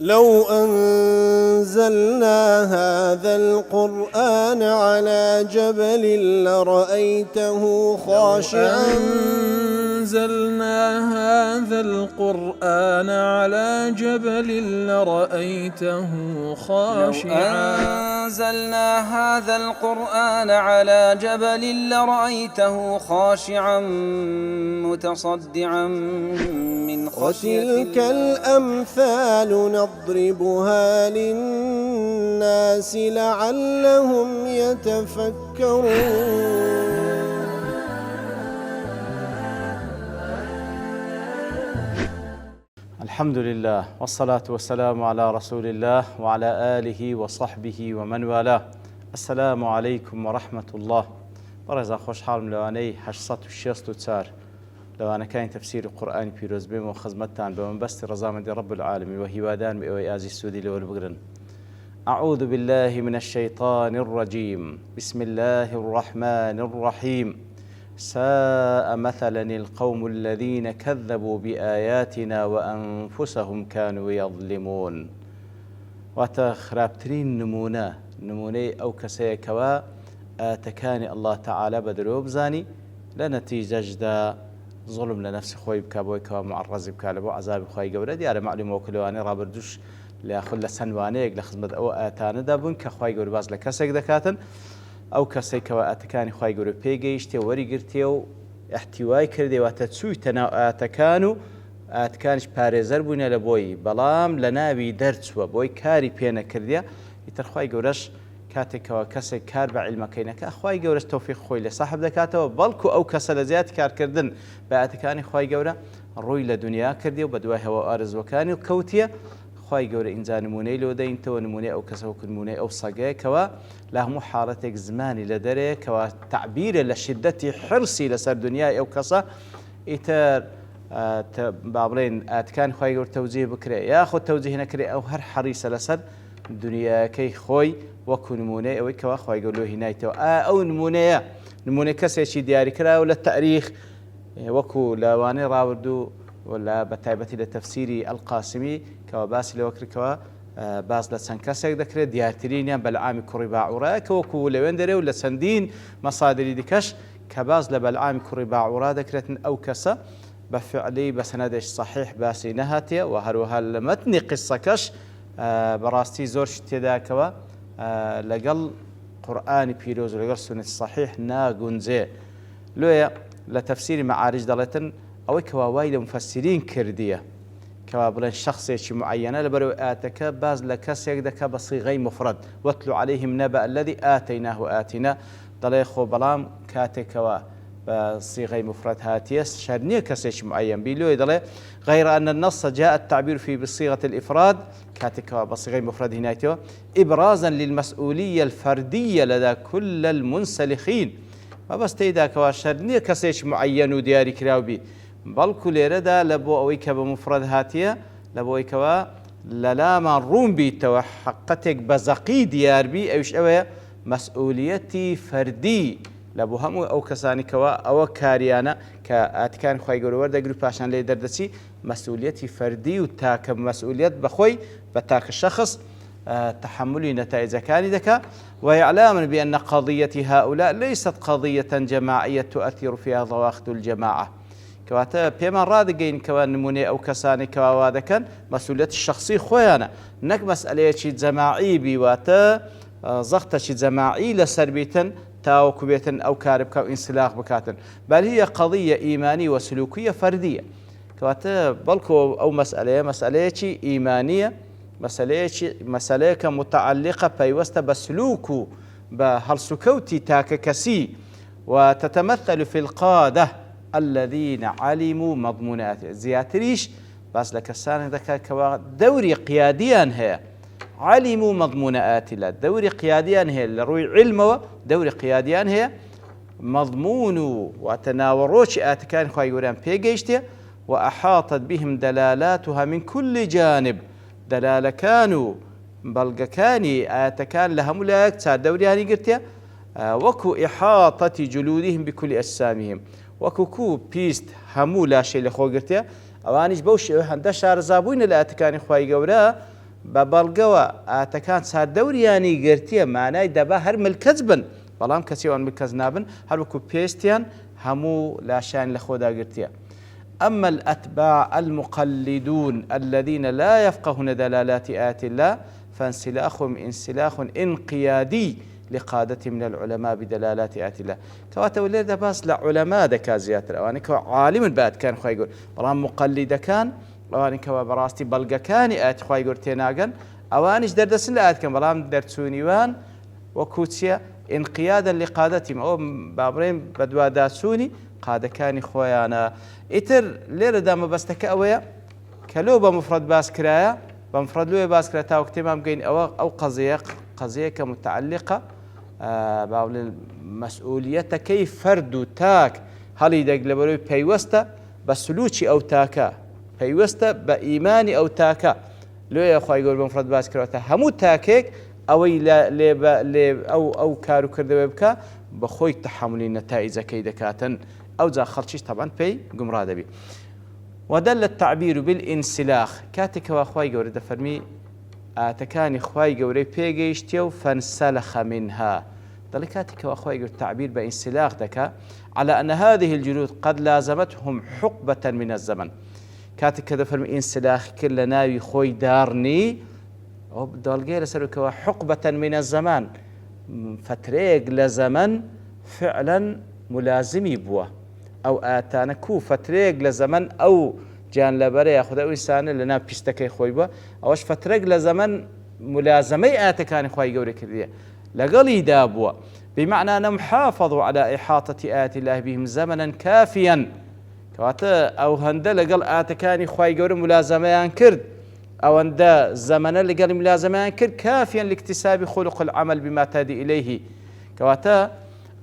لو أنزلنا هذا القرآن على جبل لرأيته خاشعا أنزلنا هذا القرآن على جبل لرأيته خاشعا أنزلنا هذا القرآن على جبل لرأيته خاشعا متصدعا من خشية وتلك الأمثال نضربها للناس لعلهم يتفكرون. الحمد لله والصلاة والسلام على رسول الله وعلى آله وصحبه ومن والاه. السلام عليكم ورحمة الله. برزا خوش حال لواني 864 لوانا كان تفسير القرآن بيروز بيم وخزمتان بمنبست رزامة رب العالمين وهيوادان بأوي آزي السودي لولبقرن. أعوذ بالله من الشيطان الرجيم. بسم الله الرحمن الرحيم. ساء مثلا القوم الذين كذبوا بآياتنا وأنفسهم كانوا يظلمون. وتخرابترين نمونة أو كسيكوا آتكاني الله تعالى بدروب زاني لنتيجة جدا ظلم لنفس خوي بكابوي كوا معرض بكالبو عذاب خوي قورة ديار معلومة وكلواني رابردوش لأخذ لسنوانيك لخدمة أو آتانا دابون كخوي قورة باز لكسيك دكاتن أو كسيكوا آتكاني خوي قورة بيجيشتي وريقرتي احتواي كردي واتتسويتنا آتكانو آتكانش باريزر بوين لبوي بلام لنابي درس وبوي كاري بينا كرديا يترخوي قورش كاتێکەوە کەسێک کار بە عیلمەکەینەکە خوای گەورە تەوفیق خۆی لە ساحب دەکاتەوە بەڵکو ئەو کەسە لە زیات کارکردن بە ئاەتەکانی خوای گەورە ڕووی لە دنیا کردی و بە دوای هەوە ئارزوەکانی و کەوتیە خوای گەورە ئینجا نمونەی لۆ دەینتەوە نمونەی ئەو کەسە وەکو نمونەی ئەو سەگەیەکەوە لە هەموو حاڵەتێک زمانی لە دەرەیەکەوە تعبیرە لە شیدەتی حرسی لەسەر دنیای ئەو کەسە ئیتر با بڵێن ئاەتەکان خوای گەورە تەوجیه بکرێ یاخۆ تەوجیه نەکرێ ئەو هەر حەریسە لەسەر دنیاکەی خۆی وەکو نمونەی ئەوەی کەوا خوای گەورە هینایتەوە ئەو نمونەیە کەسێکی دیاریکراوە لە تاریخ وەکو لەوانەی ڕاوردوو ولا بەتایبەتی لە تەفسیری ئەلقاسمی کەوا باسی لەوە کردکەوە باز لە چەند کەسێک دەکرێت دیارترینیان بەلعامی کوڕی باعوڕایە کە وەکو لەوێن دەرێ و لە چەندین مەسادری دیکەش کە باز لە بەلعامی کوڕی باعوڕا دەکرێتن ئەو کەسە بەفعلی بە سەنەدێک صحیح باسی نەهاتیە و هەروەها لە مەتنی قیسەکەش بەڕاستی زۆر تێداکەوە لەگەڵ قورئانی پیرۆز و لەگەڵ سنەتی صحیح ناگونجێ لۆیە لە تەفسیری مەعارج دەڵێتن ئەوەی کەوا وای لە مفەسرین کردیە کەوا بڵێن شخصێکی معەنە لەبەرەوە ئاتەکە باز لە کەسێک دەکا بە صیغەی مفرد وەتلو عەلەیهیم نەبە الەذی ئاتەیناه ئاتینا دەڵێ خۆ بەڵام کاتێکەوە بصيغة مفرد هاتيس شرنية كسيش معين بيلوي دله غير أن النص جاء التعبير فيه بصيغة الإفراد كاتك بصيغة مفرد هنايته إبرازا للمسؤولية الفردية لدى كل المنسلخين ما بس تيدا كوا شرنية كسيش معين ودياري كراوبي بل كل ردا لبو أويك بمفرد هاتية لبو أويكوا للاما روم بيتوا حقتك بزقي ديار بي أوش أوي مسؤوليتي فردي لەبوو هەموو ئەو کەسانێکەوە ئەوە کاریانە کە ئاتکان خوای گەورە وەردەگری پاشان لێ دەردەچی مەسئولیەتی فەردی و تاکە مەسئولیەت بەخۆی بە تاکە شەخص تحملی نەتائجەکانی دەکا ويعلم بأن قضية هؤلاء ليست قضية جماعية تؤثر فيها ضواخت الجماعة كواتا بما رادقين كوا نموني أو كساني كوا وادكن مسؤولية الشخصي خويانا نك مسألة جماعي بيواتا ضغطة جماعي لسربيتن تاوكبيتن أو كاربكا وإنسلاخ بكاتن بل هي قضية إيمانية وسلوكية فردية كواتا بلكو أو مسألة إيمانية مسألة متعلقة بيوست بسلوكو بهالسكوتي تاككسي وتتمثل في القادة الذين علموا مضمونات زياتريش بس لكسان ذكا كوا دوري قياديا هي علموا مضمون آتلا دوري قياديان هي لروي علمه دوري قياديان هي مضمون وتناوروش آتكان خواهي قرآن بيجيشتي وأحاطت بهم دلالاتها من كل جانب دلالة كانوا بلغ كاني آتكان لهم لاك تسا دورياني قرتيا وكو إحاطة جلودهم بكل أجسامهم وكو كو بيست همو لا شيء لخو قرتيا ئەوانیش بەو شێوە هەندە شارەزابووینە لە ئاتەکانی خوای گەورە بە بەڵگەوە ئاتەکان چاردەوریانی گرتیە مانای دەبا هەر ملکەت بن بەڵام کەسیوان ملکەت نابن هەروەکو پێستیان هەموو لاشیان لە خۆدا گرتیە. أما الأتباع المقلدون الذين لا يفقهون دلالات آيات الله فانسلاخهم انسلاخ انقيادي لقادة من العلماء بدلالات آيات الله. كواتە ولێرە باس لە علەما دەکا زیاتر ئەوانەی کە عالمن بە ئاتەکان خوای گەورە بەڵام مقلدەکان ئەوانەی کەوا بەڕاستی بەڵگەکانی ئاەتی خوای گەورە تێناگەن ئەوانیش دەردەچن لە ئاەتەکان بەڵام دەرچوونیوان وەکو چییە انقیادا لقادەتیم ئەو بابڕێن بە دوواداچوونی قادەکانی خۆیانە. ئیتر لێرەدا مەبەستەکە ئەوەیە کە لۆ بە مفرەد باس کرایە بە مفرەد لۆیە باس کرا تا وەختێمان بگەین ئەو قەزەیەکە متعلقە باڵێن مەسئولیەتەکەی فەرد و تاک هەڵی دەگ لە بەرەوەی پەیوەستە بە سلوکی ئەو تاکە پەیوەستە بە ئیمانی ئەو تاکە لۆیە خوای گەورە بە مفرەد باس کراوەتە هەموو تاکێک ئەوەی لێ ئەو کار و کردەوەی بکە بە خۆی تەحملی نەتائیجەکەی دەکاتن ئەو جا خەڵکیش تەبەن پێی گومڕا دەبی. ودل التعبير بالانسلاخ كاتك خوای گەورە دەفەرمی ئاتەکانی خوای گەورەی پێگەیشتیە و فانسلخ منها دەڵێ کاتێکەوە خوای گەورە تعبیر بە انسلاخ دەکا على أن هذه الجلود قد لازمتهم حقبة من الزمن كاتك کە دەفەرمی انسلاخ کرد لە ناوی خۆی دارنی ئەو دەڵگەی لەسەرکەوە حقبة من الزمان فترێک لە زەمن فعلا ملازمی بووە ئەو ئاتانە کوو فترێک لە زەمن ئەو گیان لەبەرە یاخودە ئەو ئینسانە لە ناو پیستەکەی خۆی بووە ئەوەش فترێک لە زەمن ملازمەی ئاتەکانی خوای گەورە کردیە لەگەڵیدا بووە بمعنى أنهم حافظوا على إحاطة آيات الله بهم زمنا كافيا كواتە ئەو هەندە لەگەڵ ئاتەکانی خوای گەورە ملازمەیان کرد ئەو هەندە زەمەنە لەگەڵ ملازمەیان کرد كافيا لاكتساب خلق العمل بما تهدي إليه كواتە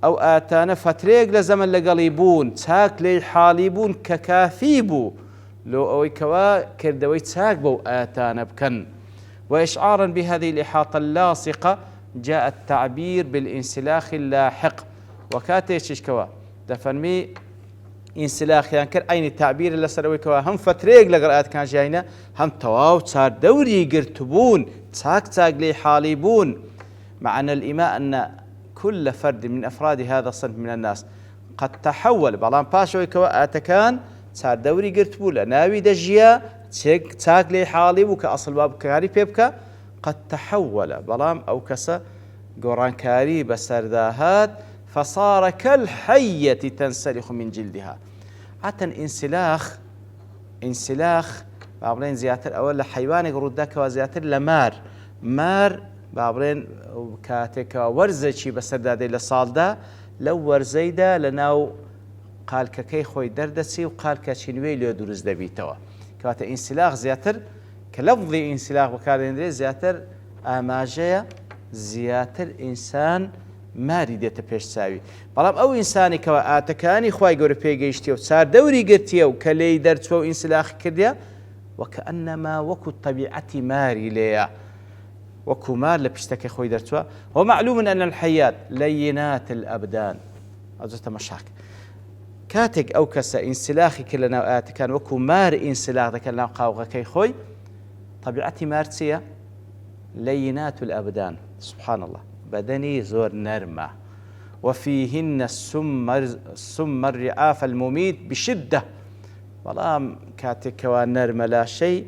ئەو ئاتانە فترێک لە زەمن لەگەڵی بوون چاک لێی حاڵی بوون کە کافی بوو لۆ ئەوەی کەوا کردەوەی چاک بەو ئاتانە بکەن. وإشعارا بهذه الإحاطة اللاصقة جاء التعبير بالانسلاخ اللاحق وكاتيش كوا دفرمي انسلاخ يعني كر أين التعبير اللي سروي كوا هم فتريق لقرأت كان جاينا هم تواو صار دوري قرتبون تاك لي حاليبون مع أن الإيماء أن كل فرد من أفراد هذا الصنف من الناس قد تحول بلان باشوي كوا أتكان صار دوري قرتبون ناوي دجيا تاك لي حاليبو كأصل باب كاري بيبكا قد تحول بلام أو كسا قران كاري بسرداهات فصار كالحية تنسلخ من جلدها حتى انسلاخ بابرين زياتر أولا حيواني قردك وزياتر لمار مار بابرين كاتك ورزشي بسردادي لصالدا لو ورزيدا لناو قال ككي خوي دردسي وقال كشنوي ليو درز دبيتوا كواتا انسلاخ زياتر كلفظي انسلاخ وكالندري زياتر ئاماژەیە زیاتر ئینسان ماری دێتە پێشچاوی بەڵام ئەو ئینسانی کەەوە ئاتەکانی خوای گەورە پێگەیشتیە و چاردەوری گرتیە و کە لێی دەرچوە و ئینسلاخی کردیە وەکەئەنەما وەکو تەبیعەتی ماری لێیە وەکو مار لە پشتەکەی خۆی دەرچووە ومعلوم أن الحيات لينات الأبدان ئەوجەتە مەشاک کاتێک ئەو کەسە ئینسلاخی کرد لە ناو ئاتەکان وەکو مار ئینسلاخ دەکەن ناو قاوغەکەی خۆی طبيعتي مارسية لينات الأبدان سبحان الله بدني زور نرمة وفيهن السم الرعاف المميت بشدة بلام كاتك ونرمة لا شيء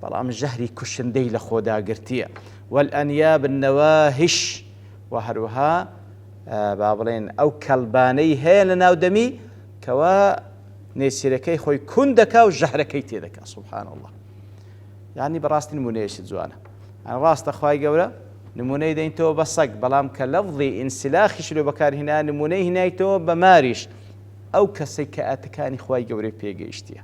بلام جهري كشندي لخودا قرتية والأنياب النواهش وهروها بابلين أو كلباني هي لنا ودمي كوا نيسيركي خوي كندكا وجهركي تيدكا سبحان الله يعني براستي نمونيش زوانا يعني راست أخوي قولا نموني دين تو بصق بلام كلفظي انسلاخي شلو بكار هنا نموني هنا تو بماريش أو كسيكاتكاني خوي قوري بيجيشتيا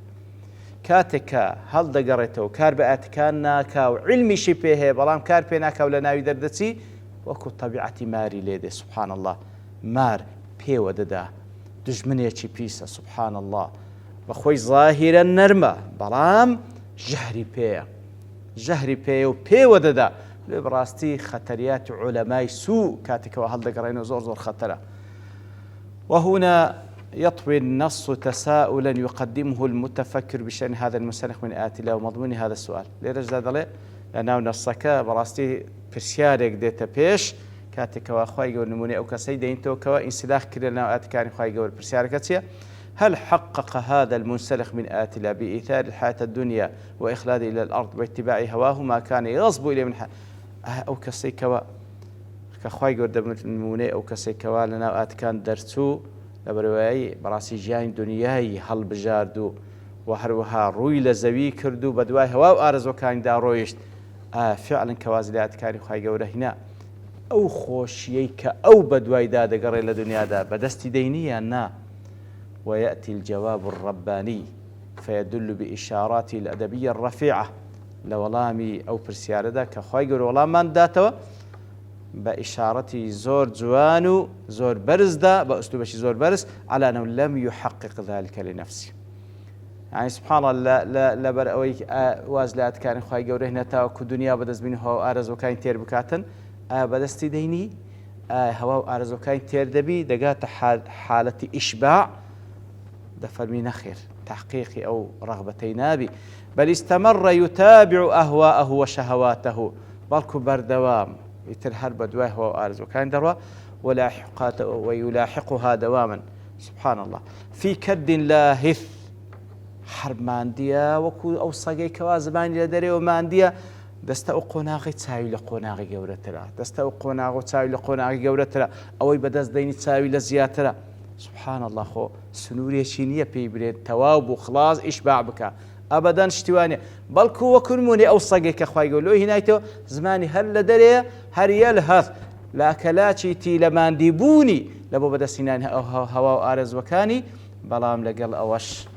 كاتكا هل دقريتو كار بأتكاننا كاو علمي شبيه بلام كار بيناكا ولا ناوي دردتي وكو طبيعتي ماري ليدي سبحان الله مار بي وددا دجمنيتي بيسا سبحان الله بخوي ظاهرا نرمى بلام جهري بي وبي وددا براستي خطريات علماء سوء كاتك وهل دقرين زور خطرة. وهنا يطوي النص تساؤلا يقدمه المتفكر بشأن هذا المنسلخ من آيات الله ومضمون هذا السؤال لرجل ذلك لە ناو نەسەکە بەڕاستی پرسیارێک دێتە پێش کاتێکەوە خوای گەورە نمونەی ئەو کەسەی دەینتەوەکەوە ئینسلاخ کرد لە ناو ئاەتەکانی خوای گەورە. پرسیارەکە چییە؟ هل حقق هذا المنسلخ من آيات الله بإيثار الحياة الدنيا وإخلاده إلى الأرض واتباع هواه ما كان يغصب إليه من أو كسيكوا كخواي قرد نموني أو كسيكوا لنا كان درسو لبرواي براسي جاين دنياي هل بجاردو وهروها روي لزوي كردو بدواي هوا وآرز وكان دا رويشت فعلا كوازلات كاري خواي قرد هنا أو خوشيك أو بدواي دا دقري لدنيا دا بدستي دينيا نا. ويأتي الجواب الرباني فيدل بإشارات الأدبية الرفيعة لولامي أو برسياردا كخواي قول ولام من داتوا بإشارة زور جوانو زور برز دا بأسلوب زور برز على أنه لم يحقق ذلك لنفسه. يعني سبحان الله لا برأوي وازلات كان خواي قول هنا تاوكو دنيا بدز بينه أرز وكاين تير بكاتن بدستي ديني هوا أرز وكاين تير دبي دقات حالة إشباع دفرمي نخير تحقيقي أو رغبتي نابي بل استمر يتابع أهواءه وشهواته بلكو بردوام يترهر بدواه وآرز وكان دروا ويلاحقها دواما. سبحان الله في كد لاهث حرب ماندية وكو أو صقي كوازبان لدري وماندية دستا قوناغي تساوي لقوناغي قورتلا دستا قوناغي تساوي لقوناغي قورتلا أو بدز ديني تساوي لزياتلا. سبحان الله خو سنوري شينية بيبرين تواب وخلاص إشباع بك أبدا اشتواني بلكو وكرموني أو صقيك أخوي يقولوا هنايتو زماني هل لدري هل يلهث لأكلاتي تي لمان ديبوني لبو بدا سنان هوا آرز وكاني بلام لقل أوش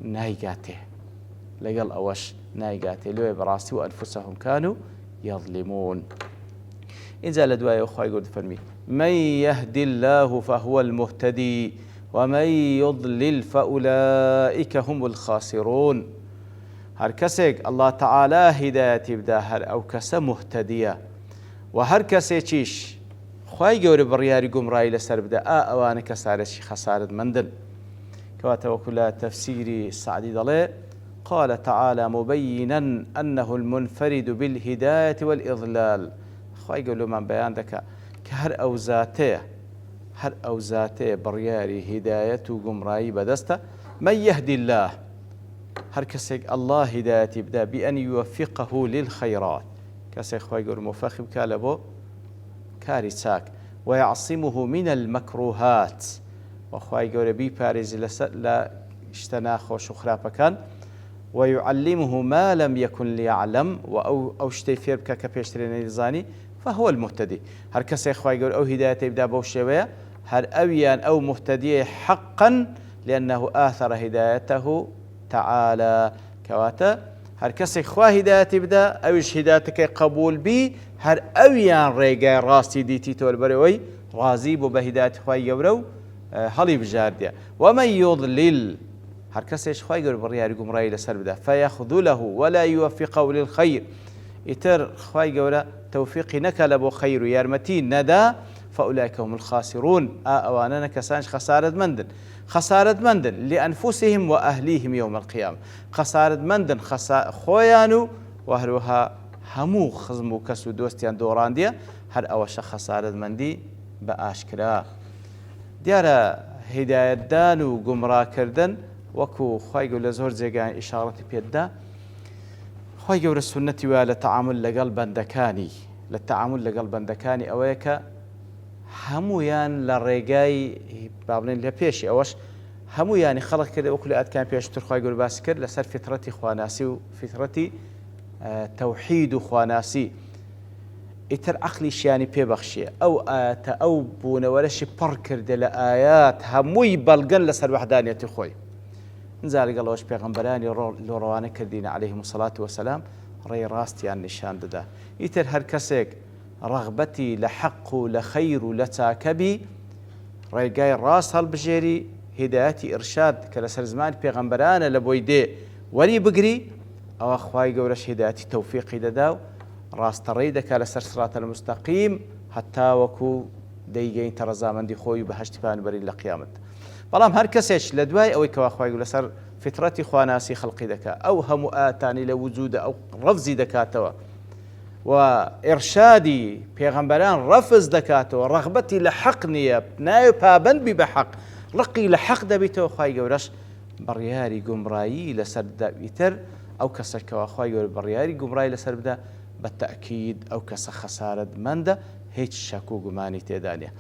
نايقاته لقل أوش نايقاته لو براسي وأنفسهم كانوا يظلمون. إنزال الدواء أخوي يقول فرمي من يهدي الله فهو المهتدي ومن يضلل فأولئك هم الخاسرون. هر كسيك الله تعالى هداية بدا هر أو كس مهتدية وهر كسي چيش خواهي قوري برياري قمرائي لسر بدا أواني كسارشي خسارة مندن كواتوكلا تفسيري السعدي ضلي قال تعالى مبينا أنه المنفرد بالهداية والإضلال. خواهي قولوا من بيان دكا كهر أو ذاته برياري هداية وقمرائي بدسته من يهدي الله هر كسيك الله هداية يبدأ بأن يوفقه للخيرات كسيك خواهي قول مفخم كالبو كاري ساك ويعصمه من المكروهات وخواهي قول بي باريز لا اشتناخ وشخرابا كان ويعلمه ما لم يكن ليعلم أو شتيفير بك كبيشترين الزاني فهو المهتدي. هر كسي خواهي يقول أو هداية يبدأ بوشيوية هر أويان أو مهتدي حقا لأنه آثر هدايته تعالى كواتا هر كسي خواهي هداية يبدأ أوش هدايتك قبول بي هر أويان ريقا راستي ديتي تول بريوي رازيب بهداية خواهي يقولوا هلي بجاردية. ومن يضلل هر كسي خواهي يقول برياري قمرائي لسر بدا فيخذله ولا يوفقه للخير يتر خواهي يقول توفيقي نكلب خير يارمتي ندى فأولئك هم الخاسرون. أواننا كسانش خسارة مندن لأنفسهم وأهليهم يوم القيامة خسارة مندن خويانو وهروها همو خزمو كسو دوستيان دوران ديا هر أوش خسارة مندي بأشكرا ديارة هداية دان وقمرا كردن وكو خواهي لزور زيقان إشارة بيدا خواهي قول السنة والتعامل لقلبا دكاني دكاني أويك همويان للرقاي بابنين لبيشي أوش همويان خلق كده وكل آد كان بيش ترخواهي قول باسكر لسر فترتي خواناسي وفترتي توحيد خواناسي اتر عقلي شياني بيبخشي أو آت أو بونورشي بركر دل آيات هموي بلغن لسر وحدانية خوي نزال قالوش بيغمبراني لوروانا كردين عليهم الصلاة والسلام ري راستي عن نشان ددا يتر هر كسيك رغبتي لحق لخير لتاكبي ريقاي راس هالبجيري هدايتي إرشاد كلسر زمان بيغمبرانا لبويدي ولي بقري أو أخواي قولش هدايتي توفيقي دداو راس تريد كلسر صراط المستقيم حتى وكو ديجين ترزامن دي خوي بهشت فان بري لقيامت بلام هر كسيش لدواي أو كوا أخواي قول سر فترتي خواناسي خلقي دكا أو هم آتاني لوجود أو رفزي دكاتوا وإرشادي پیغمبران رفز دكاتو رغبتي لحق نية نايو پابند بي بحق رقي لحق دبيتو خواهي قورش برياري قمرائي لسر دبيتر أو كسر كواخواهي قول برياري قمرائي لسر بدا بالتأكيد أو كسر خسارة منده هيج شكو قماني تيدانيا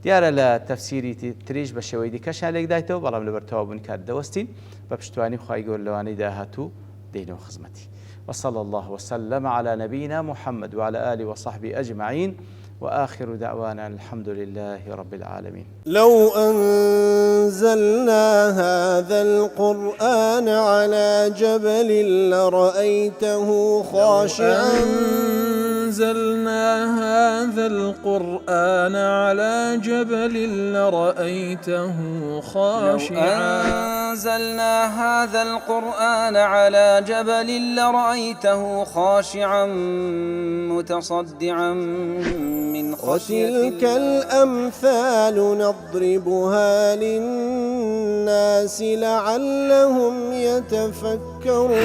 دیارە لە تەفسیری تریش بە شێوەی دیکەشان لێک دایتەوە بەڵام لەبەرتەوە بوون کات دەوەستین بە پشتوانی خوای گەور لەوانەی داهاتوو دێنەوە خزمەتی وصلى الله وسلم على نبينا محمد وعلى آله وصحبه أجمعين وآخر دعوانا الحمد لله رب العالمين. لو أنزلنا هذا القرآن على جبل لرأيته خاشعا أنزلنا هذا القرآن على جبل لرأيته خاشعا أنزلنا هذا القرآن على جبل لرأيته خاشعا متصدعا من خشية الله. وتلك الأمثال نضربها للناس لعلهم يتفكرون.